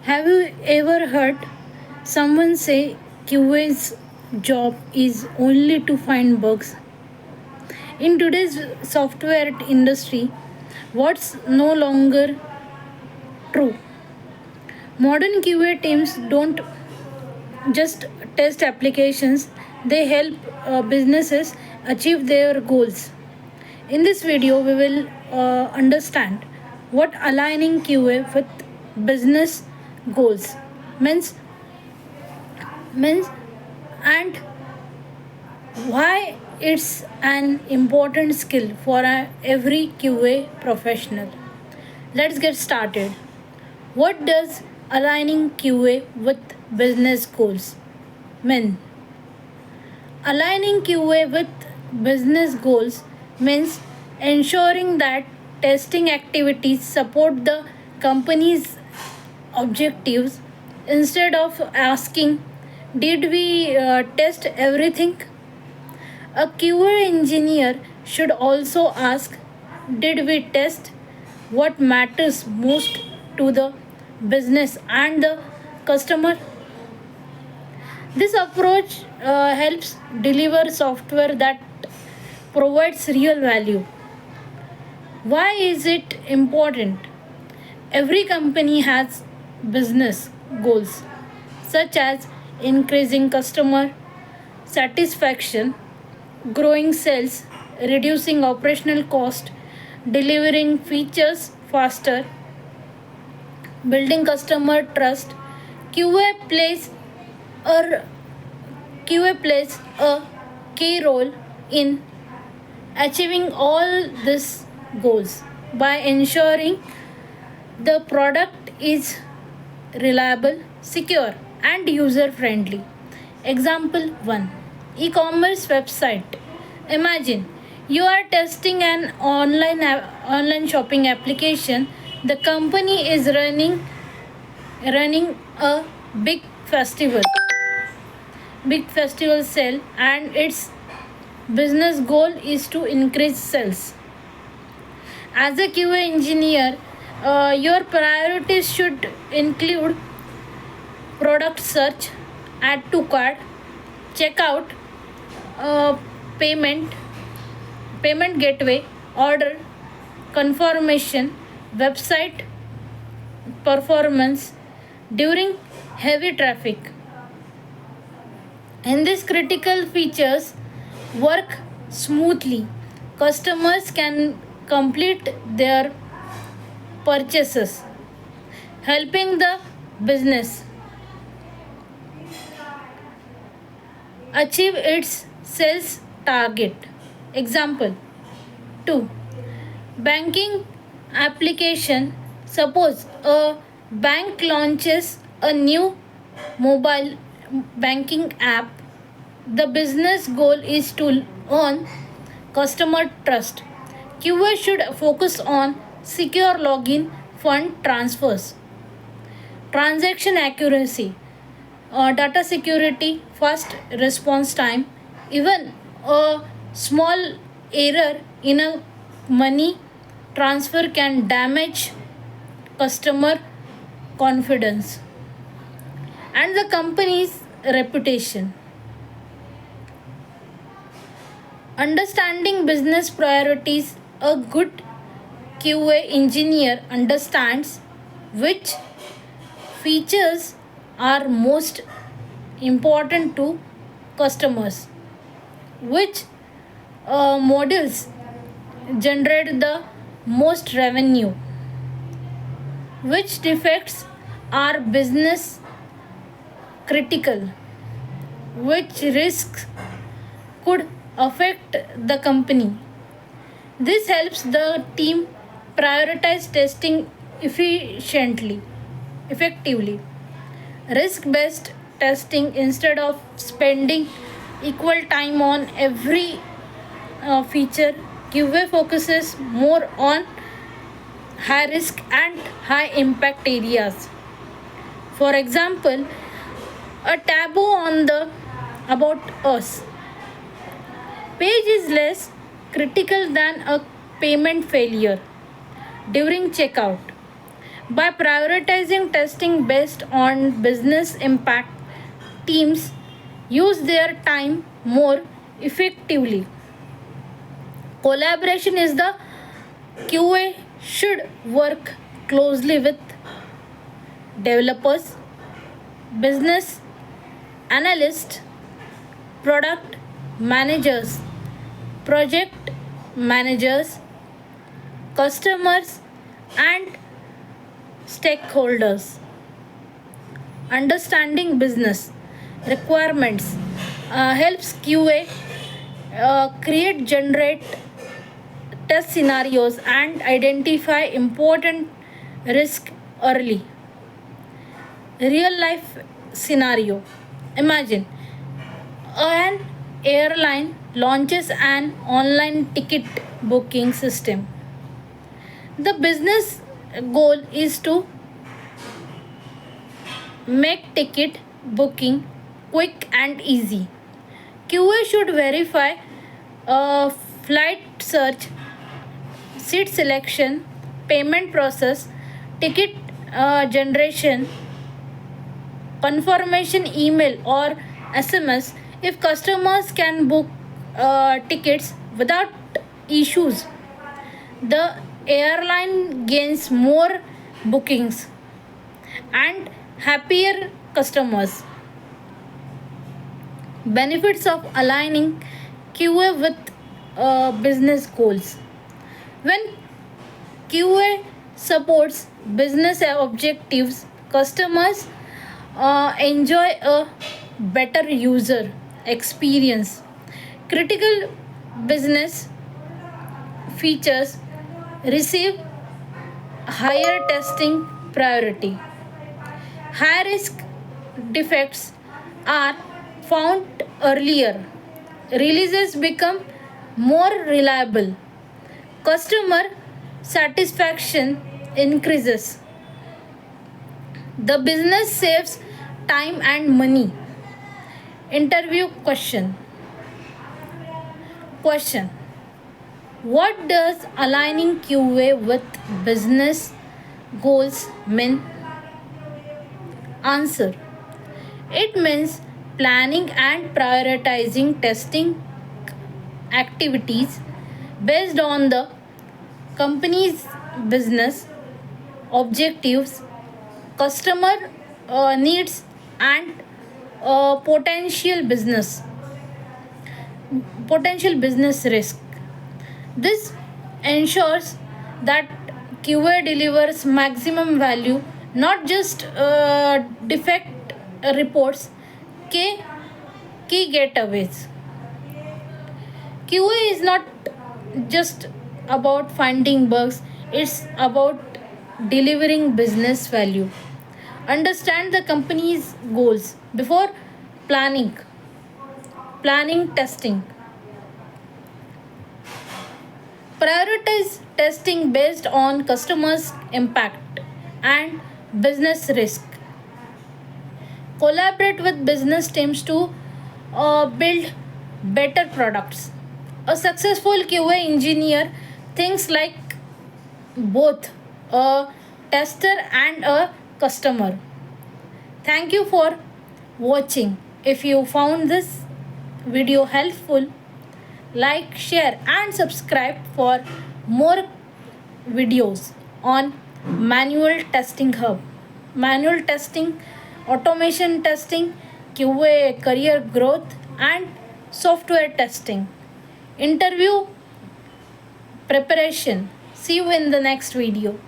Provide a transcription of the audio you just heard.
Have you ever heard someone say QA's job is only to find bugs? In today's software industry, what's no longer true. Modern QA teams don't just test applications, they help businesses achieve their goals. In this video, we will understand what aligning QA with business goals means, means and why it's an important skill for every QA professional. Let's get started. What does aligning QA with business goals mean? Aligning QA with business goals means ensuring that testing activities support the company's objectives. Instead of asking, did we test everything? A QA engineer should also ask, did we test what matters most to the business and the customer? This approach helps deliver software that provides real value. Why is it important? Every company has business goals such as increasing customer satisfaction, growing sales, reducing operational cost, delivering features faster, building customer trust. QA plays a QA plays a key role in achieving all these goals by ensuring the product is reliable, secure, and user friendly. Example 1, e-commerce website. Imagine you are testing an online shopping application. The company is running a big festival sale, and its business goal is to increase sales. As a QA engineer, your priorities should include product search, add to cart, checkout, uh, payment, payment gateway, order, confirmation, website performance during heavy traffic. And these critical features work smoothly. Customers can complete their purchases, helping the business achieve its sales target. Example 2, banking application. Suppose a bank launches a new mobile banking app. The business goal is to earn customer trust. QA should focus on secure login, fund transfers, transaction accuracy, data security, fast response time. Even a small error in a money transfer can damage customer confidence and the company's reputation. Understanding business priorities, a good QA engineer understands which features are most important to customers, which models generate the most revenue, which defects are business critical, which risks could affect the company. This helps the team prioritize testing effectively. Risk based testing, instead of spending equal time on every feature, QA focuses more on high risk and high impact areas. For example, a taboo on the About Us page is less critical than a payment failure during checkout. By prioritizing testing based on business impact, teams use their time more effectively. Collaboration is the QA should work closely with developers, business analysts, product managers, project managers, customers, and stakeholders. Understanding business requirements helps QA generate test scenarios and identify important risk early. Real life scenario: imagine an airline launches an online ticket booking system. The business goal is to make ticket booking quick and easy. QA should verify flight search, seat selection, payment process, ticket generation, confirmation email or SMS. If customers can book tickets without issues, the airline gains more bookings and happier customers. Benefits of aligning QA with business goals. When QA supports business objectives, customers enjoy a better user experience. Critical business features receive higher testing priority. High risk defects are found earlier. Releases become more reliable. Customer satisfaction increases. The business saves time and money. Interview question. Question: what does aligning QA with business goals mean? Answer: it means planning and prioritizing testing activities based on the company's business objectives, customer needs, and potential business risk. This ensures that QA delivers maximum value, not just defect reports, key, key getaways. QA is not just about finding bugs, it's about delivering business value. Understand the company's goals before planning. Planning testing. Prioritize testing based on customers' impact and business risk. Collaborate with business teams to build better products. A successful QA engineer thinks like both a tester and a customer. Thank you for watching. If you found this video helpful, like, share, and subscribe for more videos on manual testing hub, manual testing, automation testing, QA career growth, and software testing, interview preparation. See you in the next video.